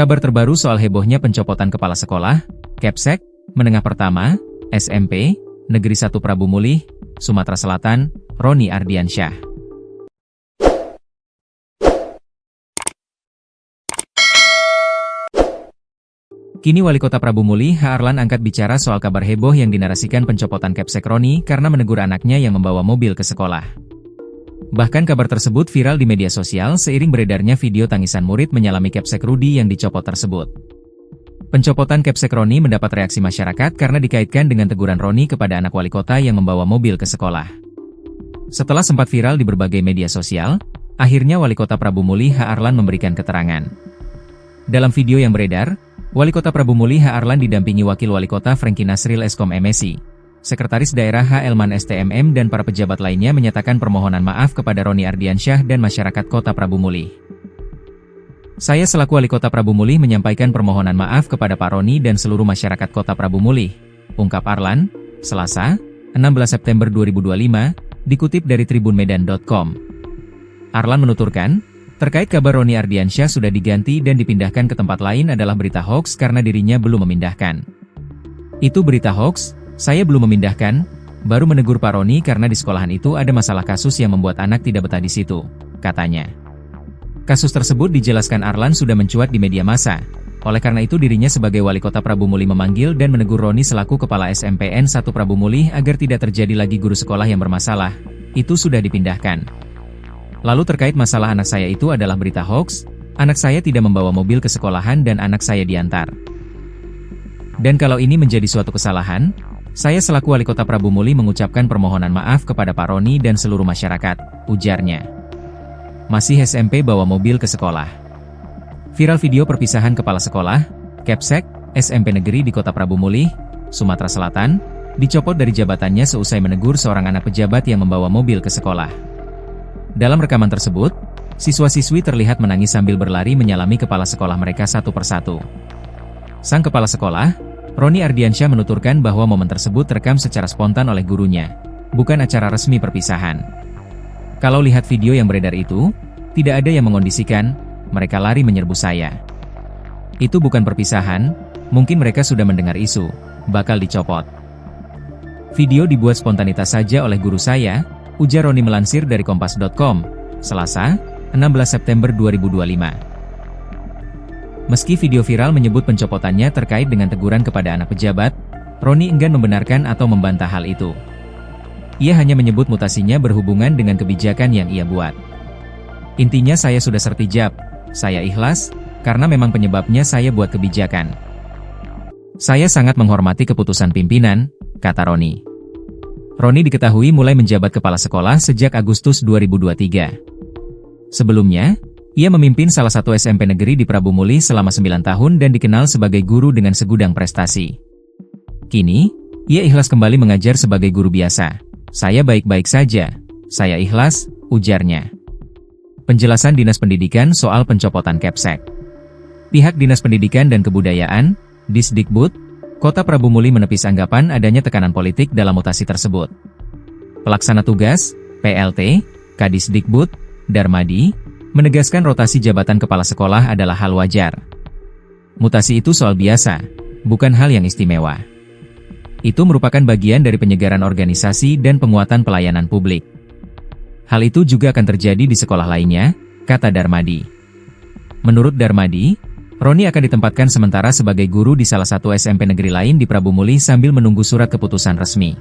Kabar terbaru soal hebohnya pencopotan kepala sekolah, Kepsek, Menengah Pertama, SMP, Negeri 1 Prabu Mulih, Sumatera Selatan, Roni Ardiansyah. Kini Wali Kota Prabu Mulih, H. Arlan angkat bicara soal kabar heboh yang dinarasikan pencopotan Kepsek Roni karena menegur anaknya yang membawa mobil ke sekolah. Bahkan kabar tersebut viral di media sosial seiring beredarnya video tangisan murid menyalami Kepsek Rudi yang dicopot tersebut. Pencopotan Kepsek Roni mendapat reaksi masyarakat karena dikaitkan dengan teguran Roni kepada anak wali kota yang membawa mobil ke sekolah. Setelah sempat viral di berbagai media sosial, akhirnya Wali Kota Prabu Mulih, H. Arlan memberikan keterangan. Dalam video yang beredar, Wali Kota Prabu Mulih, H. Arlan didampingi Wakil Wali Kota Franky Nasril Eskom MSI. Sekretaris Daerah H. Elman STMM dan para pejabat lainnya menyatakan permohonan maaf kepada Roni Ardiansyah dan masyarakat Kota Prabu Mulih. Saya selaku Wali Kota Prabu Mulih menyampaikan permohonan maaf kepada Pak Roni dan seluruh masyarakat Kota Prabu Mulih, ungkap Arlan, Selasa, 16 September 2025, dikutip dari tribunmedan.com. Arlan menuturkan, terkait kabar Roni Ardiansyah sudah diganti dan dipindahkan ke tempat lain adalah berita hoaks karena dirinya belum memindahkan. Itu berita hoaks. Saya belum memindahkan, baru menegur Pak Roni karena di sekolahan itu ada masalah kasus yang membuat anak tidak betah di situ, katanya. Kasus tersebut dijelaskan Arlan sudah mencuat di media massa. Oleh karena itu dirinya sebagai Wali Kota Prabu Mulih memanggil dan menegur Roni selaku Kepala SMPN 1 Prabu Mulih agar tidak terjadi lagi guru sekolah yang bermasalah. Itu sudah dipindahkan. Lalu terkait masalah anak saya itu adalah berita hoaks, anak saya tidak membawa mobil ke sekolahan dan anak saya diantar. Dan kalau ini menjadi suatu kesalahan, saya selaku Wali Kota Prabu Mulih mengucapkan permohonan maaf kepada Pak Roni dan seluruh masyarakat, ujarnya. Masih SMP bawa mobil ke sekolah. Viral video perpisahan kepala sekolah, Kepsek, SMP Negeri di Kota Prabu Mulih, Sumatera Selatan, dicopot dari jabatannya seusai menegur seorang anak pejabat yang membawa mobil ke sekolah. Dalam rekaman tersebut, siswa-siswi terlihat menangis sambil berlari menyalami kepala sekolah mereka satu persatu. Sang kepala sekolah, Roni Ardiansyah menuturkan bahwa momen tersebut terekam secara spontan oleh gurunya, bukan acara resmi perpisahan. Kalau lihat video yang beredar itu, tidak ada yang mengondisikan, mereka lari menyerbu saya. Itu bukan perpisahan, mungkin mereka sudah mendengar isu, bakal dicopot. Video dibuat spontanitas saja oleh guru saya, ujar Roni melansir dari kompas.com, Selasa, 16 September 2025. Meski video viral menyebut pencopotannya terkait dengan teguran kepada anak pejabat, Roni enggan membenarkan atau membantah hal itu. Ia hanya menyebut mutasinya berhubungan dengan kebijakan yang ia buat. Intinya saya sudah sertijab, saya ikhlas, karena memang penyebabnya saya buat kebijakan. Saya sangat menghormati keputusan pimpinan, kata Roni. Roni diketahui mulai menjabat kepala sekolah sejak Agustus 2023. Sebelumnya, ia memimpin salah satu SMP negeri di Prabu Mulih selama 9 tahun dan dikenal sebagai guru dengan segudang prestasi. Kini, ia ikhlas kembali mengajar sebagai guru biasa. Saya baik-baik saja, saya ikhlas, ujarnya. Penjelasan Dinas Pendidikan soal pencopotan Kepsek. Pihak Dinas Pendidikan dan Kebudayaan, Disdikbud, Kota Prabu Mulih menepis anggapan adanya tekanan politik dalam mutasi tersebut. Pelaksana tugas, PLT, Kadisdikbud, Darmadi, menegaskan rotasi jabatan kepala sekolah adalah hal wajar. Mutasi itu soal biasa, bukan hal yang istimewa. Itu merupakan bagian dari penyegaran organisasi dan penguatan pelayanan publik. Hal itu juga akan terjadi di sekolah lainnya, kata Darmadi. Menurut Darmadi, Roni akan ditempatkan sementara sebagai guru di salah satu SMP negeri lain di Prabu Mulih sambil menunggu surat keputusan resmi.